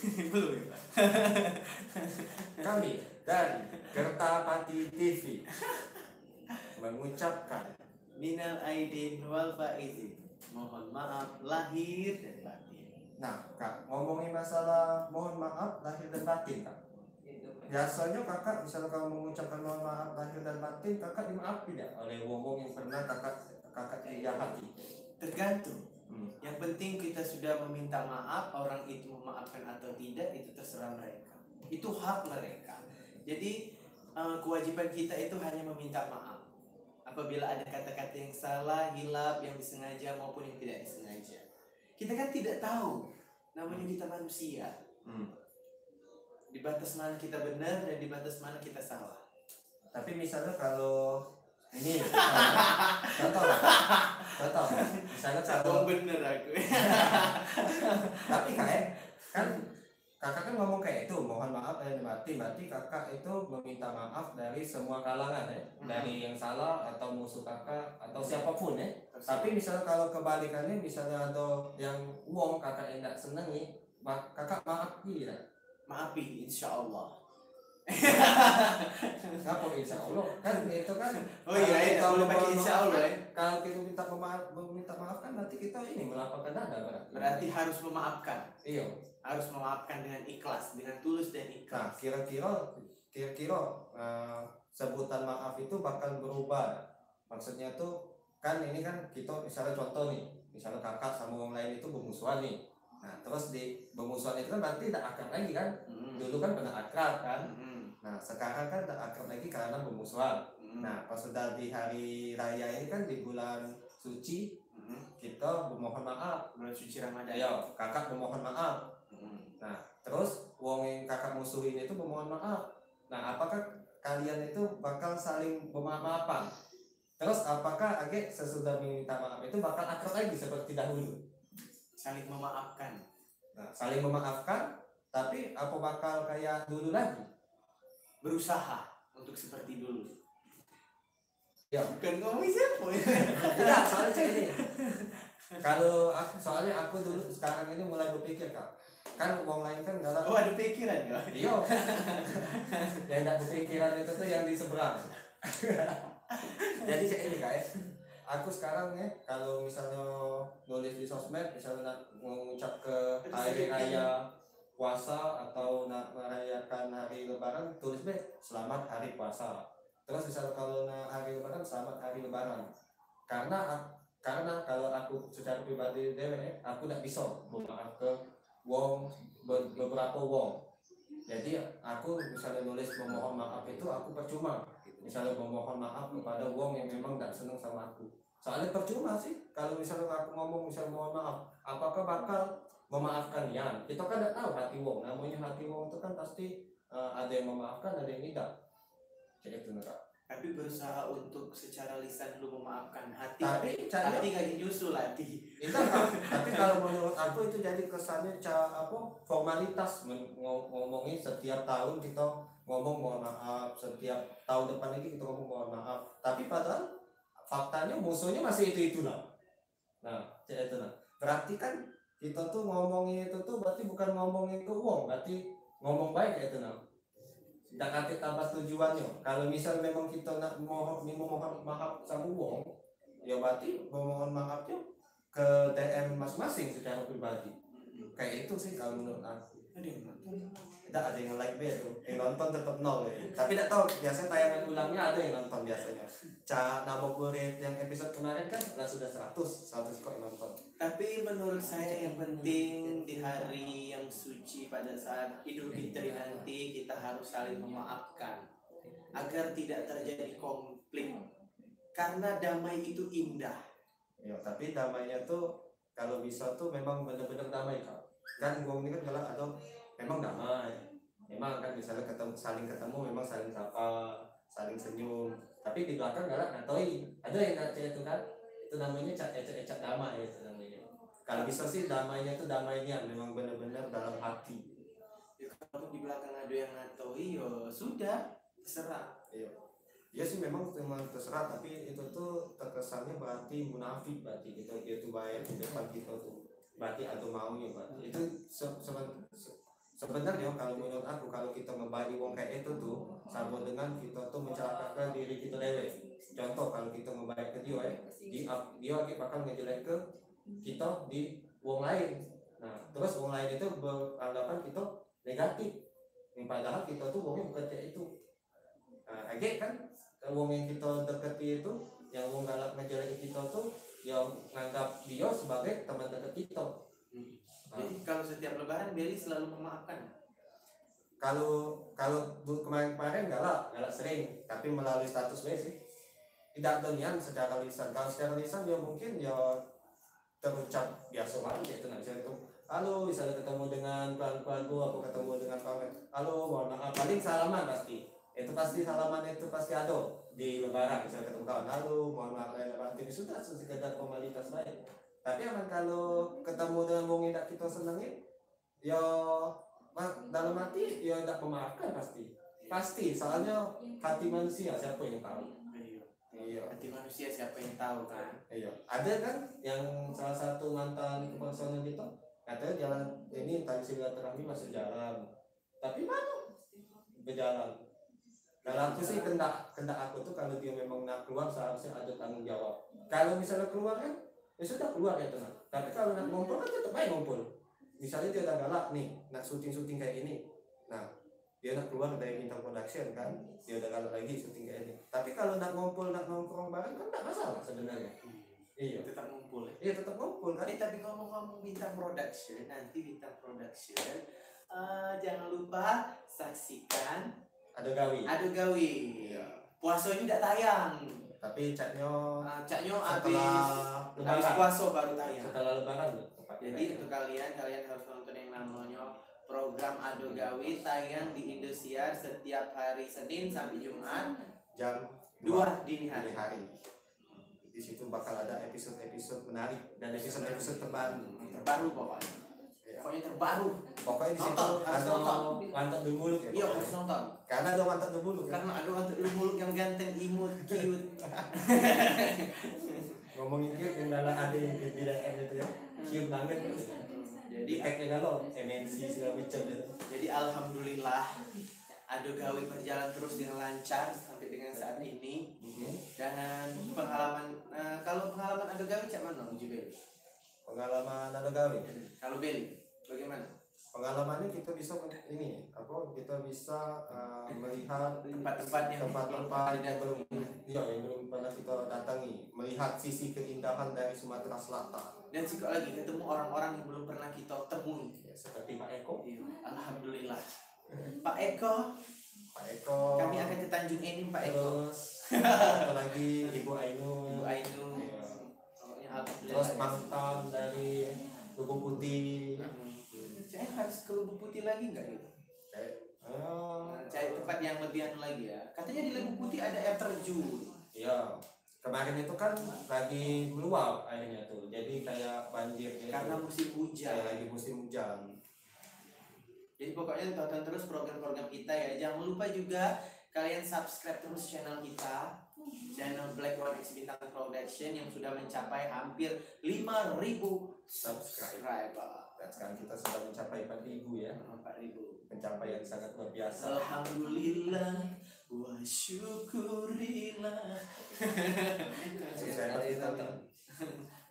Belum ya Pak? Kami dari Kertapati TV mengucapkan Minal aidin wal faizin. Mohon maaf lahir dan batin. Nah Kak, ngomongin masalah mohon maaf lahir dan batin Kak, biasanya kakak misalnya kalau mengucapkan mohon maaf lahir dan batin, kakak dimaafin ya oleh wong yang pernah kakak dijahati? Tergantung. Yang penting kita sudah meminta maaf, orang itu memaafkan atau tidak itu terserah mereka. Itu hak mereka. Jadi kewajiban kita itu hanya meminta maaf. Apabila ada kata-kata yang salah, hilap, yang disengaja maupun yang tidak disengaja. Kita kan tidak tahu. Namanya kita manusia. Di batas mana kita benar dan di batas mana kita salah. Tapi misalnya kalau ini contoh misalnya kalau bener aku. tapi kan kakak kan ngomong kayak itu mohon maaf berarti kakak itu meminta maaf dari semua kalangan ya, dari yang salah atau musuh kakak atau siapapun ya. Tapi misalnya kalau kebalikannya, misalnya ada yang uang kakak tidak senangi, kakak maafi ya? Maafi insya Allah. Ngapa insya Allah kan itu kan. Oh iya, kalau pakai insya Allah ya. Kalau kita meminta maaf kan nanti kita ini melapangkan dada berarti harus memaafkan. Iya, harus memaafkan dengan ikhlas, dengan tulus dan ikhlas. Nah kira-kira sebutan maaf itu bakal berubah. Maksudnya tuh kan ini kan kita misalnya contoh nih, misalnya kakak sama orang lain itu bermusuhan nih. Nah terus di bermusuhan itu kan berarti tidak akrab lagi kan. Dulu kan pernah akrab kan. Nah sekarang kan tidak akrab lagi karena bermusuhan. Nah pas sudah di hari raya ini kan di bulan suci, kita memohon maaf. Bulan suci Ramadan. Ya kakak memohon maaf. Nah terus wong yang kakak musuhin itu memohon maaf. Nah apakah kalian itu bakal saling memaafkan? Terus apakah agak sesudah meminta maaf itu bakal akrab lagi seperti dahulu? Saling memaafkan. Nah saling memaafkan, tapi apa bakal kayak dulu lagi? Berusaha untuk seperti dulu. Ya bukan ngomong siapa ya. Tidak, soalnya ini kalau soalnya aku dulu sekarang ini mulai berpikir Kak, kan wong lain kan enggak. Oh ada pikiran ya? Iya. Yang tidak berpikiran itu tuh yang di seberang. Jadi kayak ini Kak ya, aku sekarang ya kalau misalnya nulis di sosmed, misalnya mengucap ke hari raya puasa atau merayakan hari lebaran, tulis deh selamat hari puasa. Terus misalnya kalau hari lebaran selamat hari lebaran. Karena kalau aku secara pribadi aku tidak bisa maaf ke wong beberapa wong. Jadi aku misalnya nulis memohon maaf itu aku percuma. Misalnya memohon maaf kepada wong yang memang tidak senang sama aku. Soalnya percuma sih kalau misalnya aku ngomong misalnya mohon maaf, apakah bakal memaafkan ya? Kita kan tidak tahu hati wong. Namanya hati wong itu kan pasti ada yang memaafkan, ada yang tidak. Kayak itu Kak. Tapi berusaha untuk secara lisan lu memaafkan hati. Tapi hati gak nyusul hati. Itu tapi kalau menurut aku itu jadi kesannya formalitas ngomongin setiap tahun kita ngomong mohon maaf, setiap tahun depan lagi kita ngomong mohon maaf. Tapi padahal faktanya musuhnya masih itu lah. Nah, itu lah. Berarti kan kita tuh ngomongin itu tuh berarti bukan ngomongin ke uang, berarti ngomong baik itu nah. Tidak nanti tambah tujuannya. Kalau misal memang kita nak mohon maaf sama uang, ya berarti memohon maafnya ke DM masing-masing secara pribadi. Kayak itu sih kalau menurut aku. Tidak ada yang like dia tuh, yang nonton tetap 0 ya. Tapi tidak tahu biasanya tayangan ulangnya ada yang nonton biasanya. Nama gue yang episode kemarin kan sudah 100 kok yang nonton. Tapi menurut saya yang penting di hari yang suci pada saat Idul Fitri nanti kita harus saling memaafkan agar tidak terjadi konflik. Karena damai itu indah. Ya, tapi damainya tuh kalau bisa tuh memang benar-benar damai kan gue ini kan kalau ada memang damai, memang kan misalnya saling ketemu memang saling sapa, saling senyum, tapi di belakang galak ngatoi, ada yang ngaca itu kan, itu namanya ecak damai itu namanya. Kalau bisa sih damainya itu damainya memang benar-benar dalam hati. Ya, kalau di belakang ada yang ngatoi, ya sudah terserah. Iya sih memang terserah, tapi itu tuh terkesannya berarti munafik, berarti itu bayar di depan kita tuh berarti atau maunya berarti itu sebenarnya kalau menurut aku kalau kita ngebagi wong kayak itu tuh sama dengan kita tuh mencelakakan diri kita dewe. Contoh kalau kita ngebaik ke dia bakal ngejelek ke kita di wong lain. Nah terus wong lain itu beranggapan kita negatif. Padahal kita tuh wongnya bukan kayak itu. Nah, agak kan wong yang kita deketi itu, yang wong galak ngejelek kita tuh, yang nganggap dia sebagai teman dekat kita. Jadi kalau setiap lebaran Belly selalu memaafkan. Kalau kemarin galak sering, tapi melalui status WA sih. Tidak dengan secara lisan. Kalau secara lisan dia mungkin ya terucap biasa aja itu nanti itu. Halo, misalnya ketemu dengan keluarga, aku ketemu dengan kawan. Halo, mohon maaf. Paling salaman pasti. Itu pasti salaman itu pasti ada di lebaran. Misalnya ketemu kawan, halo, mohon maaf lahir batin. Sudah sekedar formalitas lain. Tapi aman kalau ketemu dengan wong yang kita senengin, ya dalam hati ya tidak memaafkan pasti. Soalnya hati manusia siapa yang tahu. Iya. Hati manusia siapa yang tahu kan? Iya. Ada kan yang salah satu mantan kepala gitu, katanya jalan ini tadi silaturahmi masih jalan, tapi mana berjalan. Kalau aku sih kendak aku tuh kalau dia memang nak keluar seharusnya ada tanggung jawab. Kalau misalnya keluar kan, ya sudah keluar ya teman. Tapi kalau nak ngumpul kan tetap baik ngumpul. Misalnya dia udah galak nih, nak syuting kayak ini, nah dia nak keluar dari bintang production kan, dia udah galak lagi syuting kayak ini. Tapi kalau nak ngumpul, nak nongkrong bareng kan tidak masalah sebenarnya. Iya, Tetap ngumpul. iya tetap ngumpul kan. Tapi ngomong-ngomong bintang production, nanti bintang production jangan lupa saksikan Ada gawi. Iya. Puasa ini tidak tayang. Tapi caknya habis puasa baru tayang. Setelah lebaran. Jadi untuk kalian harus nonton yang namanya program Ado Gawi, tayang di Indosiar setiap hari Senin sampai Jumat jam 2 dini hari. Di situ bakal ada episode menarik dan episode terbaru pokoknya. Pokoknya terbaru. Pokoknya di situ harus ada nonton. mantap dulu ya. Iya, harus nonton. Karena ada mantap dulu. Karena ada mantap dulu yang ganteng, imut, cute. Ngomongin cute yang dalam ada yang BDM itu ya. Cute banget. Jadi packnya kalau MNC segala macam gitu. Jadi alhamdulillah Ado Gawi berjalan terus dengan lancar sampai dengan saat ini. Dan pengalaman kalau pengalaman Ado Gawi cak mana Uji Beli? Pengalaman Ado Gawi. Kalau Beli bagaimana? Pengalamannya kita bisa melihat tempat-tempat yang belum pernah kita datangi, melihat sisi keindahan dari Sumatera Selatan. Dan juga lagi ketemu orang-orang yang belum pernah kita temui. Ya, seperti Pak Eko. Alhamdulillah. Pak Eko. Kami akan ke Tanjung Enim Pak Eko. Lagi Ibu Ainun. Ya. Terus mantan dari Lubuk Putih. Saya harus ke Lubuk Putih lagi nggak gitu? Cari tempat yang lebih anu lagi ya. Katanya di Lubuk Putih ada air terjun. Iya. Kemarin itu kan lagi meluap airnya tuh, jadi kayak banjir gitu. Karena musim hujan. Lagi musim hujan. Jadi pokoknya tonton terus program-program kita ya. Jangan lupa juga kalian subscribe terus channel kita, channel Black One X Bintang Production yang sudah mencapai hampir 5.000 subscriber. Dan sekarang kita sudah mencapai 4.000 ya. 4.000. Pencapaian sangat luar biasa. Alhamdulillah wa syukurillah.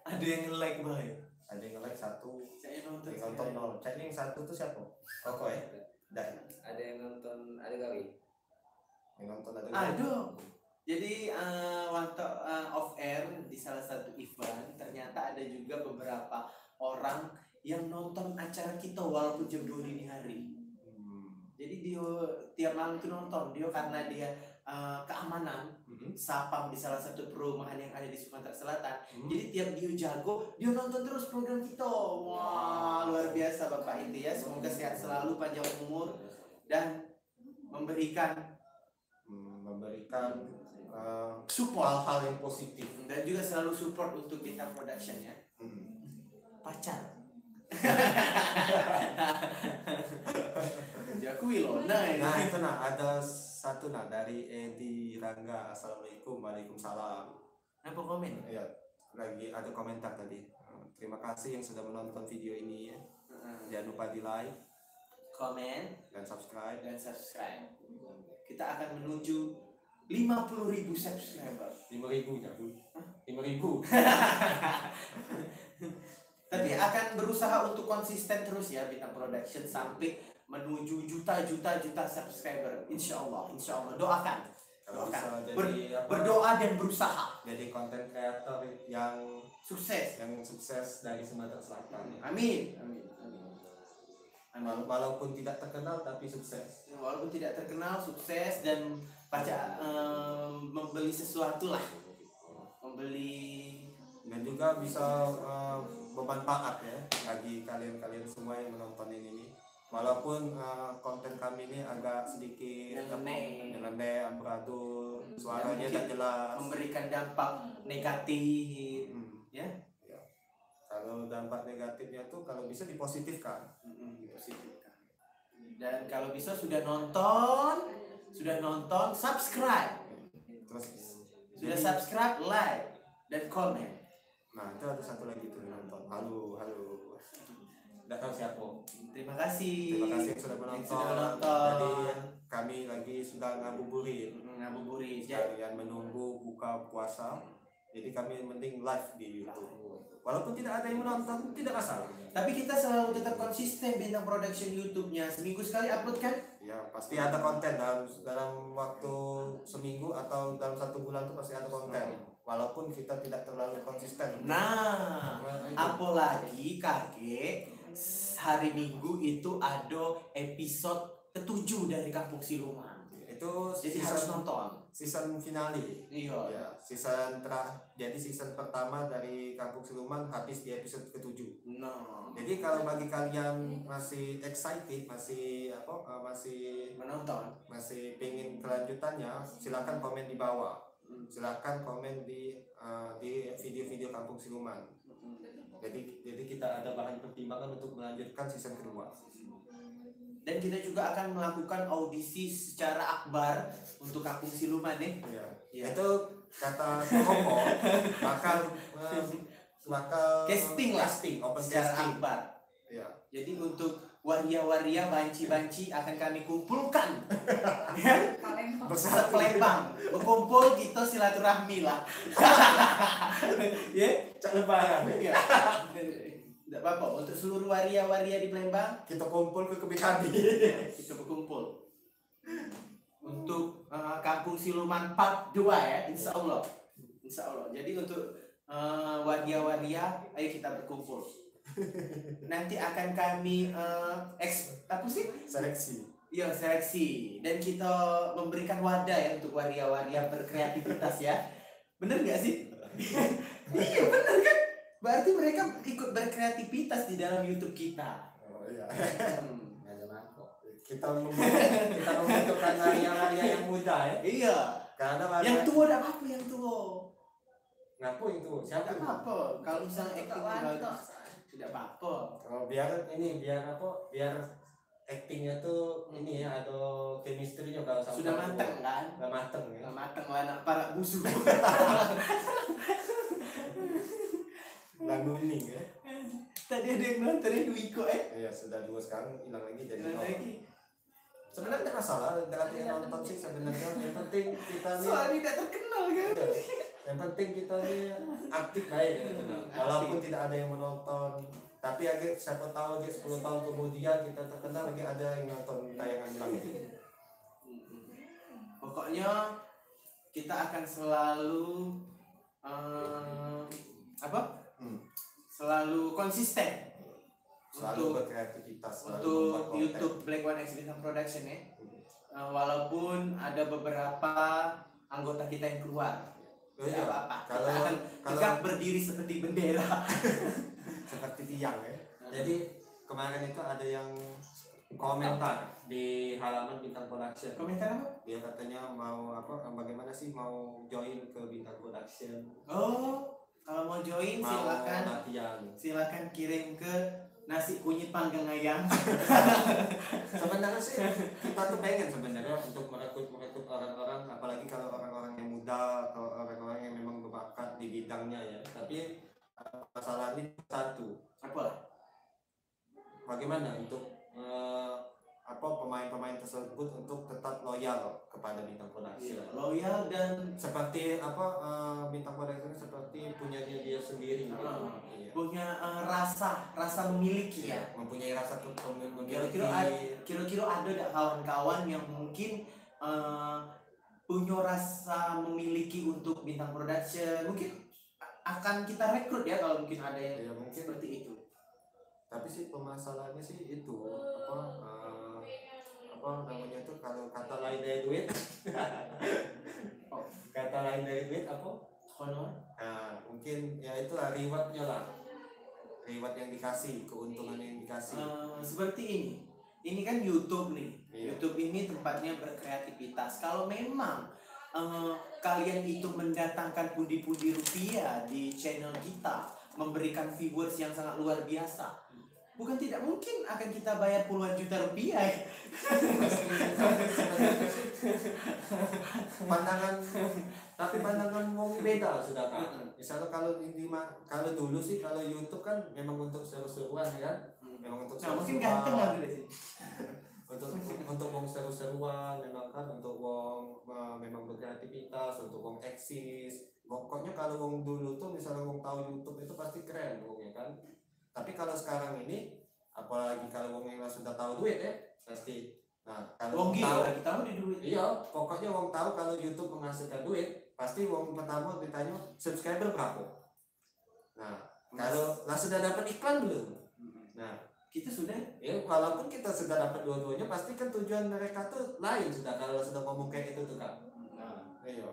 Ada yang like baik. Ada yang like 1. Saya nonton. Yang nonton 0. Cek yang 1 tuh siapa? Koko ya? Ada yang nonton Ado Gawi. Yang nonton ada. Aduh. Jadi waktu off air di salah satu event ternyata ada juga beberapa orang yang nonton acara kita walaupun jam 2 dini hari. Jadi dia tiap malam itu nonton dia karena dia keamanan sapam di salah satu perumahan yang ada di Sumatera Selatan. Jadi tiap dia jago dia nonton terus program kita. Wah luar biasa Bapak itu ya. Semoga sehat selalu, panjang umur dan memberikan support hal-hal yang positif dan juga selalu support untuk Bintang Production ya. Pacar. Jakui loh. Nah itu ada satu dari Edi Rangga. Assalamualaikum. Waalaikumsalam. Apa komen? Ya, lagi ada komentar tadi. Terima kasih yang sudah menonton video ini ya. Jangan lupa di like, komen, dan subscribe. Kita akan menuju 50.000 subscriber. 5.000 ya, Bu. 5.000. Tapi akan berusaha untuk konsisten terus ya Bintang Production sampai menuju juta subscriber. Insya Allah doakan. Kalau bisa Berdoa dan berusaha. jadi konten kreator yang Sukses. dari Sumatera Selatan. Amin. Walaupun tidak terkenal tapi sukses. Walaupun tidak terkenal, sukses dan membeli sesuatu lah. Dan juga bisa bermanfaat ya bagi kalian semua yang menonton ini. Walaupun konten kami ini agak sedikit nyeleneh, amburadul, suaranya tidak jelas, memberikan dampak negatif. Ya. Kalau dampak negatifnya tuh kalau bisa dipositifkan. Dan kalau bisa sudah nonton, subscribe. Terus Sudah subscribe, like, dan komen. Nah, itu ada satu lagi tuh nonton. Halo. Tidak tahu siapa. Terima kasih yang sudah menonton. Jadi kami lagi sedang ngabuburit. Sekalian menunggu buka puasa. Jadi kami mending live di YouTube. Walaupun tidak ada yang menonton, tidak masalah. Tapi kita selalu tetap konsisten Bintang Production YouTube-nya. Seminggu sekali upload kan? Ya, pasti ada konten dalam waktu seminggu atau dalam 1 bulan itu pasti ada konten. Walaupun kita tidak terlalu konsisten. Nah, apalagi kakek hari Minggu itu ada episode ke-7 dari Kampung Siluman. Itu jadi harus nonton. Season finale. Iya. Ya, jadi season pertama dari Kampung Siluman habis di episode ke-7. Nah, jadi kalau bagi kalian masih excited, masih menonton, masih pengen kelanjutannya, silakan komen di bawah. Silakan komen di video-video Kampung Siluman. Jadi kita ada bahan pertimbangan untuk melanjutkan season kedua. Dan kita juga akan melakukan audisi secara akbar untuk Kampung Siluman nih. Ya. Itu kata Koko bakal casting open secara casting akbar. Ya. Jadi untuk waria-waria banci-banci akan kami kumpulkan. Palembang berkumpul kita silaturahmi lah. Ya, cak lebaran. Ya. Tidak apa-apa, untuk seluruh waria-waria di Palembang kita kumpul ke KBKB. Kita berkumpul untuk Kampung Siluman Part 2 ya, insya Allah. Jadi untuk waria-waria, ayo kita berkumpul. Nanti akan kami seleksi. Iya, seleksi. Dan kita memberikan wadah ya untuk waria-waria berkreativitas ya. Bener nggak sih? Iya bener kan? Berarti mereka ikut berkreativitas di dalam YouTube kita. Oh iya. Kita membutuhkan waria-waria yang muda ya. Iya. Karena yang tua ada apa yang tua? Ngapu itu siapa? Tidak apa. Kalau misalnya acting bagus, tidak apa. Oh, biar actingnya tuh ini ya ada chemistry-nya kalau sama. Sudah matang kan? Sudah matang ya. Sudah matang lah anak para musuh. Dan kuning ya. Tadi ada yang nontonin Wiko Iya, sudah 2 sekarang hilang lagi jadi lagi. Sebenarnya tidak masalah dengan yang nonton sih sebenarnya. Yang penting kita nih soalnya tidak terkenal kan. Yang penting kita nih aktif baik ya. Walaupun tidak ada yang menonton, tapi agak siapa tahu 10 tahun kemudian kita terkenal lagi ada yang nonton tayangan lagi. Pokoknya kita akan selalu selalu konsisten selalu berkreativitas untuk YouTube Black One X Bintang Production ya. Walaupun ada beberapa anggota kita yang keluar, tidak apa-apa. Kita akan tegak berdiri seperti bendera, seperti tiang ya. Jadi kemarin itu ada yang komentar di halaman Bintang Production. Komentar apa? Dia katanya mau bagaimana sih mau join ke Bintang Production. Oh, kalau mau join silakan kirim ke nasi kunyit panggang ayam. Sebenarnya sih kita tuh pengen sebenarnya untuk merekrut orang-orang, apalagi kalau orang-orang yang muda atau orang-orang yang memang berbakat di bidangnya ya. Tapi masalah ini satu. Apa? Bagaimana untuk pemain-pemain tersebut untuk tetap loyal kepada Bintang Production. Loyal dan Seperti Bintang Production seperti punya dia sendiri. Iya. punya rasa memiliki ya. Mempunyai rasa memiliki. Kira-kira ada gak kawan-kawan yang mungkin punya rasa memiliki untuk Bintang Production? Mungkin akan kita rekrut ya kalau mungkin ada yang Ya, mungkin seperti itu. tapi sih permasalahannya sih itu apa namanya itu kalau kata lain dari duit kata lain dari duit apa Honor. nah mungkin ya itulah rewardnya lah, reward yang dikasih, keuntungan yang dikasih. Seperti ini kan YouTube nih. Iya. YouTube ini tempatnya berkreativitas. Kalau memang kalian itu mendatangkan pundi-pundi rupiah di channel kita, memberikan viewers yang sangat luar biasa, bukan tidak mungkin akan kita bayar puluhan juta rupiah. pandangan mau beda sudah kan. Misalnya kalau dulu sih kalau YouTube kan memang untuk seru-seruan ya kan, memang untuk Nah, mungkin ganteng lah dulu sih. untuk wong seru-seruan memang kan, untuk wong memang berkreativitas, untuk wong eksis. Pokoknya kalau wong dulu tuh misalnya wong tahu YouTube itu pasti keren wongnya kan. Tapi kalau sekarang ini apalagi kalau wong yang sudah tahu duit ya pasti. Nah, kalau Wong tahu kita tahu di duit. iya, pokoknya wong tahu kalau YouTube menghasilkan duit, pasti wong pertama ditanya subscriber berapa. Nah, kalau sudah dapat iklan belum? Nah, Kita sudah ya walaupun kita sudah dapat dua-duanya, pasti kan tujuan mereka tuh lain sudah kalau sudah ngomong kayak itu tuh kan. Iya.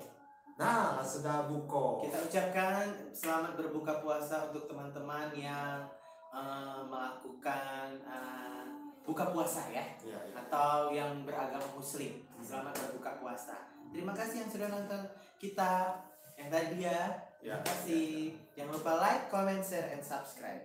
Nah, sudah buko. kita ucapkan selamat berbuka puasa untuk teman-teman yang melakukan buka puasa ya, Iya, iya. atau yang beragama muslim. Selamat berbuka puasa. Terima kasih yang sudah nonton kita yang tadi ya. Ya. Terima kasih. Jangan lupa like, comment, share, and subscribe.